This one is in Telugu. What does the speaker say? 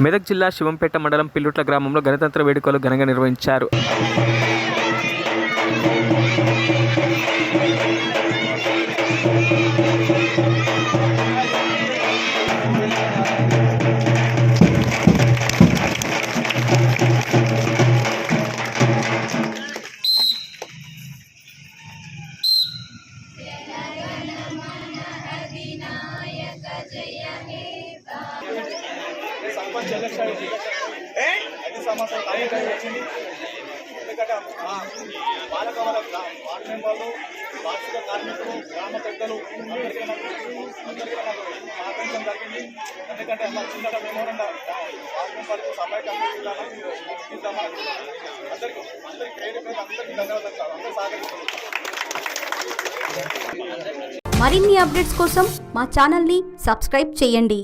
మెదక్ జిల్లా శివంపేట మండలం పిల్లుట్ల గ్రామంలో గణతంత్ర వేడుకలు ఘనంగా నిర్వహించారు. ఎందుకంటే పాలక వార్డు మెంబర్లు, వార్షిక కార్మికులు, గ్రామ పెద్దలు అందరికీ ఆపించడం జరిగింది. ఎందుకంటే మా చిన్న మెమోరండా వార్డు మెంబర్లు సహాయ అందరికీ పేరు పేరు అందరికీ ధన్యవాదాలు. అందరూ సహకరిస్తున్నారు. మరిన్ని అప్డేట్స్ కోసం మా ఛానల్ని సబ్స్క్రైబ్ చేయండి.